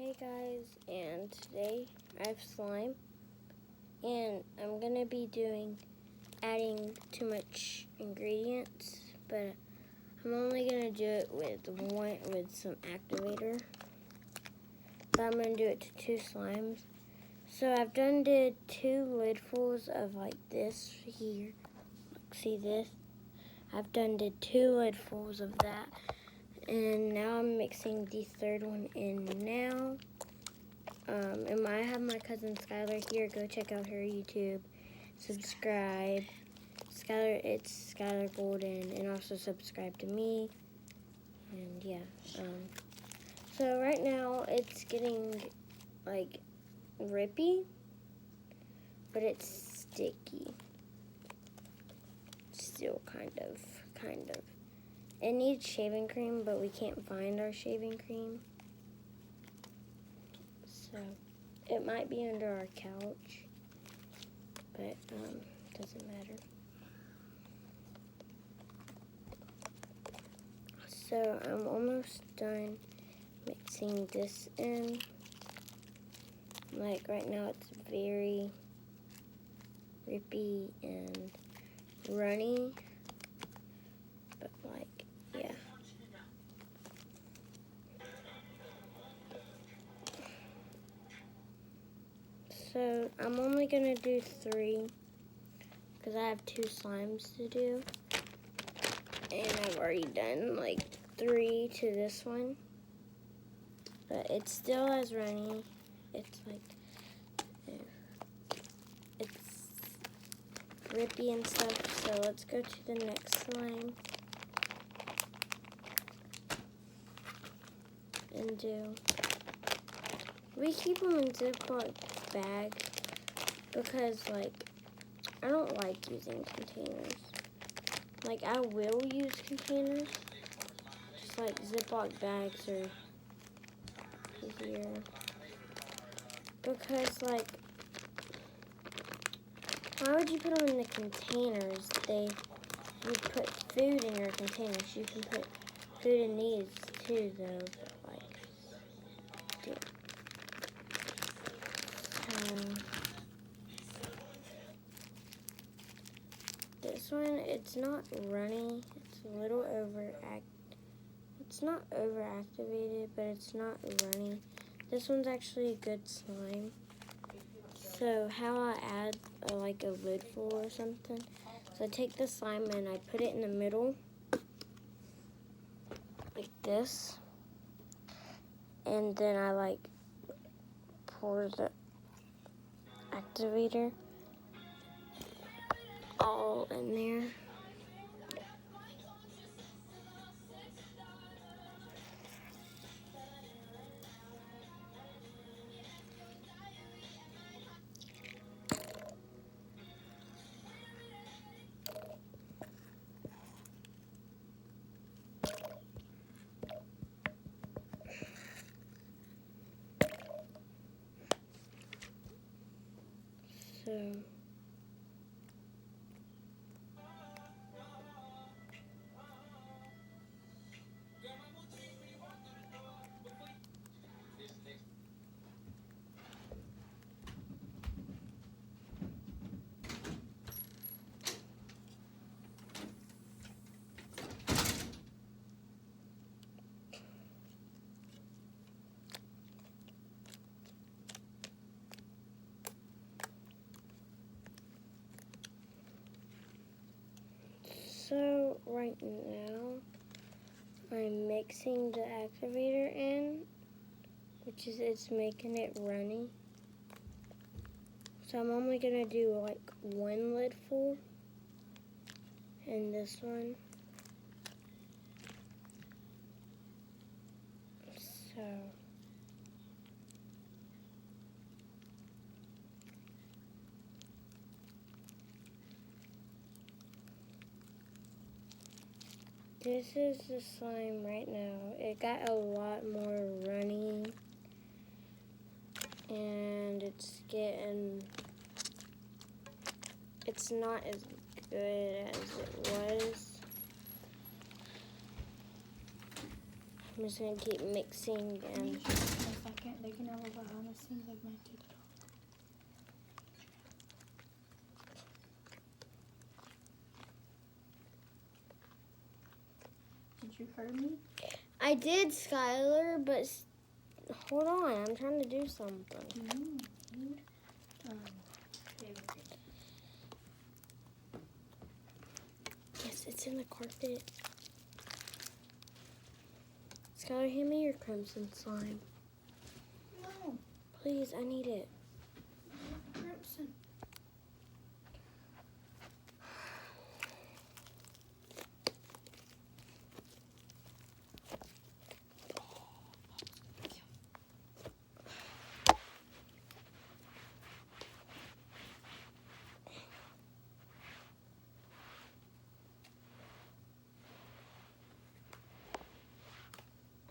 Hey guys, and today I have slime, and I'm gonna be adding too much ingredients, but I'm only gonna do it with some activator. But I'm gonna do it to 2 slimes. So I've did 2 lidfuls of like this here. See this? I've did 2 lidfuls of that. And now I'm mixing the 3rd one in now. And I have my cousin Skylar here. Go check out her YouTube. Subscribe. Skylar, it's Skylar Golden. And also subscribe to me. And yeah. So right now it's getting like rippy. But it's sticky. Still kind of. It needs shaving cream, but we can't find our shaving cream. So it might be under our couch, but doesn't matter. So I'm almost done mixing this in. Like right now it's very rippy and runny, but like, yeah. So I'm only gonna do 3 because I have 2 slimes to do, and I've already done like 3 to this one, but it's still as runny. It's like, it's rippy and stuff. So let's go to the next slime and we keep them in Ziploc bags because like I don't like using containers. Like I will use containers, just like Ziploc bags are easier because like why would you put them in the containers? You put food in your containers. You can put food in these too though. This one, it's not runny. It's a little It's not overactivated, but it's not runny. This one's actually a good slime. So how I add like a lidful or something. So I take the slime and I put it in the middle, like this, and then I like pour the activator all in there. So So right now, I'm mixing the activator in, which is it's making it runny. So I'm only gonna do like 1 lid full in this one. So this is the slime right now. It got a lot more runny, and it's not as good as it was. I'm just gonna keep mixing and all behind the scenes of my TikTok. Did you hear me? I did, Skylar, but hold on. I'm trying to do something. Yes, it's in the carpet. Skylar, hand me your crimson slime. No, Please, I need it. crimson.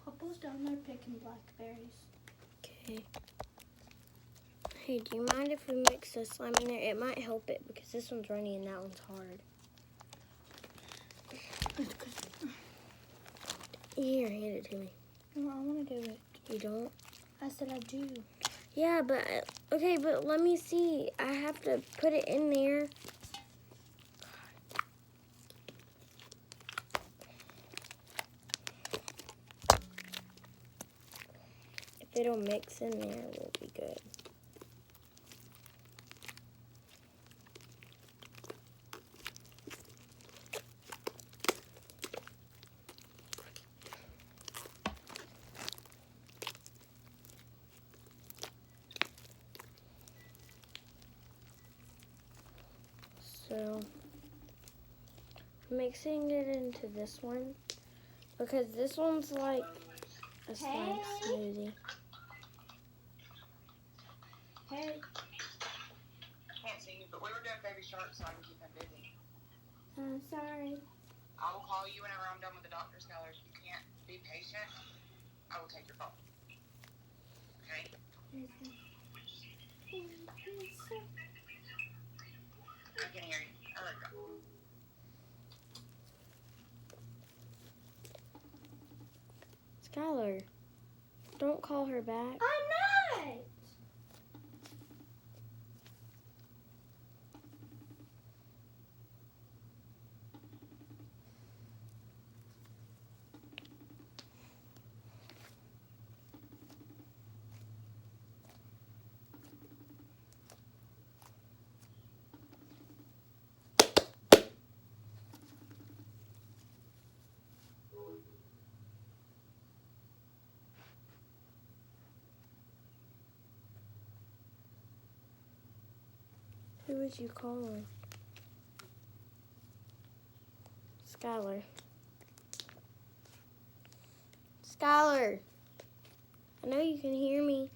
Papa's down there picking blackberries. Okay. Hey, do you mind if we mix the slime in there? It might help it because this one's runny and that one's hard. Here, hand it to me. No, I want to do it. You don't? I said I do. Yeah, but, okay, but let me see. I have to put it in there. If it'll mix in there, we'll be good. So, I'm mixing it into this one because this one's like a slime smoothie. Hey. Can't see you, but we were doing baby shark so I can keep him busy. Sorry. I will call you whenever I'm done with the doctor's colors. If you can't be patient, I will take your phone. Okay? I can hear you. Oh, there you go. Skylar, don't call her back. I'm not. Who was you calling? Skylar. Skylar. I know you can hear me.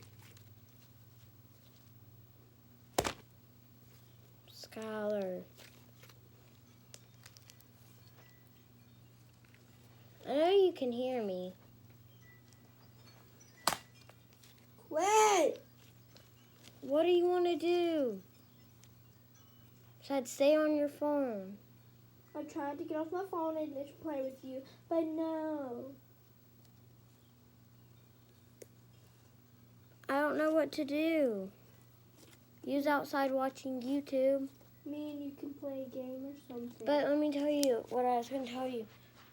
Skylar. I know you can hear me. Quit. What do you want to do? Besides, stay on your phone. I tried to get off my phone and just play with you, but no. I don't know what to do. Use outside watching YouTube. Me and you can play a game or something. But let me tell you what I was going to tell you.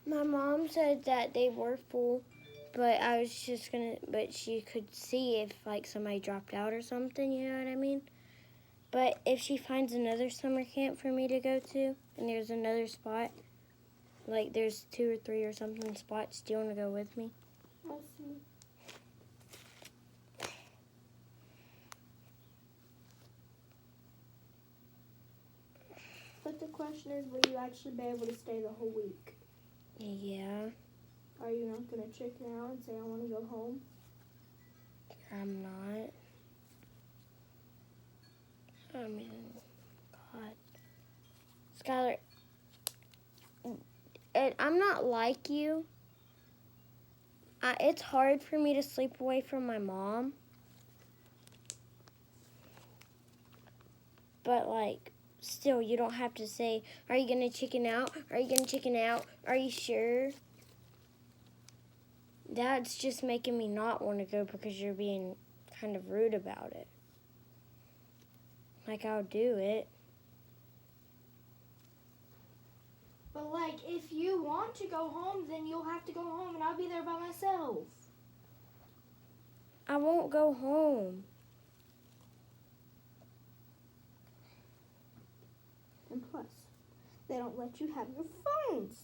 My mom said that they were full, but I was just going to, but she could see if like somebody dropped out or something, you know what I mean? But if she finds another summer camp for me to go to, and there's another spot, like there's 2 or 3 or something spots, do you want to go with me? I see. But the question is, will you actually be able to stay the whole week? Yeah, Are you not going to chicken out and say, I want to go home? I'm not. I mean, God. Skylar, I'm not like you. It's hard for me to sleep away from my mom. But, like, still, you don't have to say, are you going to chicken out? Are you going to chicken out? Are you sure? That's just making me not want to go because you're being kind of rude about it. Like, I'll do it. But, like, if you want to go home, then you'll have to go home, and I'll be there by myself. I won't go home. And plus, they don't let you have your phones.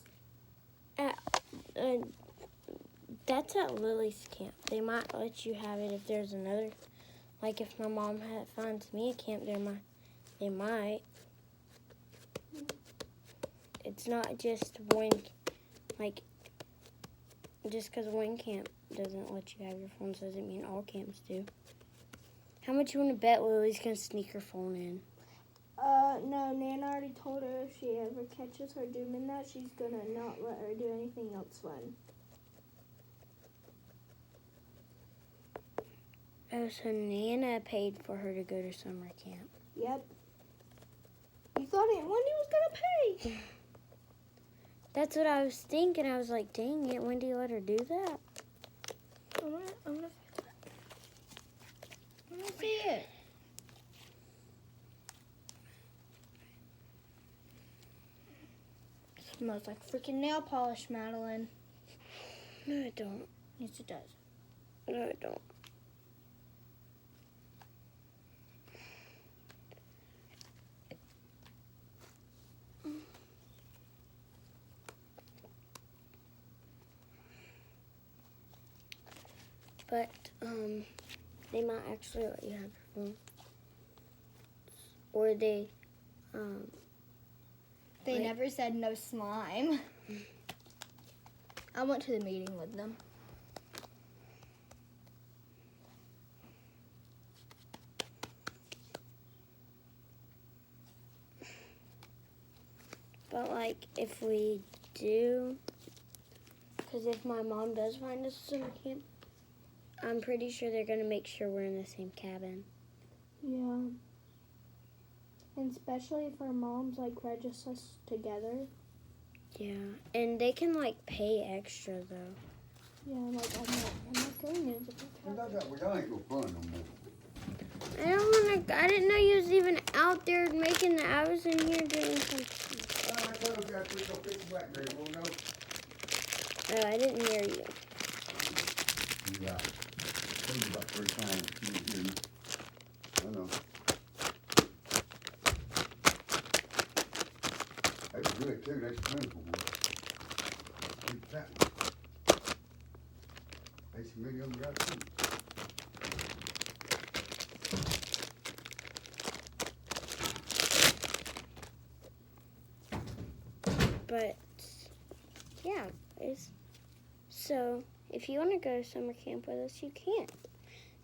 That's at Lily's camp. They might let you have it if there's another. Like, if my mom finds me a camp, they might. It's not just one, like, just because one camp doesn't let you have your phones doesn't mean all camps do. How much you want to bet Lily's going to sneak her phone in? No, Nana already told her if she ever catches her doing that, she's gonna not let her do anything else fun. Oh, so Nana paid for her to go to summer camp. Yep. You thought Aunt Wendy was gonna pay? That's what I was thinking. I was like, dang, Aunt Wendy let her do that. I'm gonna see it. Smells like freaking nail polish, Madeline. No, I don't. Yes, it does. No, I don't. But, they might actually let you have your phone. Or they Wait. never said no slime. I went to the meeting with them. But, like, if we do, because if my mom does find us a summer camp, I'm pretty sure they're going to make sure we're in the same cabin. Yeah. And especially if our moms, like, register us together. Yeah. And they can, like, pay extra, though. Yeah, like, I'm not going to. Y'all ain't no fun no more. I don't want to, I didn't know you was even out there making the, I was in here doing something. I told you I pick up this blackberry, won't know. Oh, I didn't hear you. Yeah. I told you about 3 times. You didn't hear me. I know. That's good too. That's clinical work. Keep that one. They some many of them got too. But, yeah. So, if you want to go to summer camp with us, you can.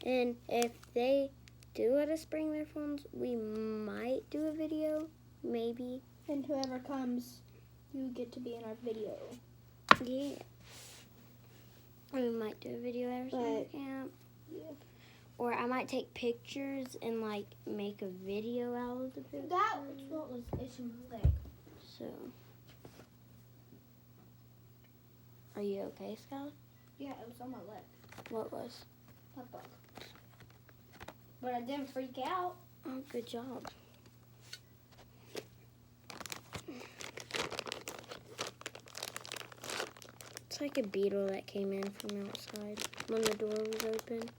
And if they do let us bring their phones, we might do a video. Maybe. And whoever comes, you get to be in our video. Yeah. We might do a video at our summer camp. Yeah. Or I might take pictures and, like, make a video out of the pictures. That was what was itching my leg. So. Are you okay, Skylar? Yeah, it was on my leg. What was? A bug. But I didn't freak out. Oh, good job. It's like a beetle that came in from outside when the door was open.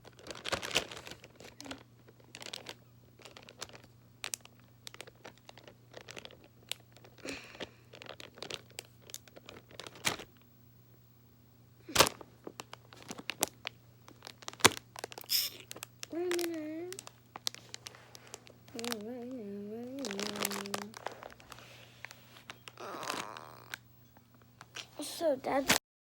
So Dad's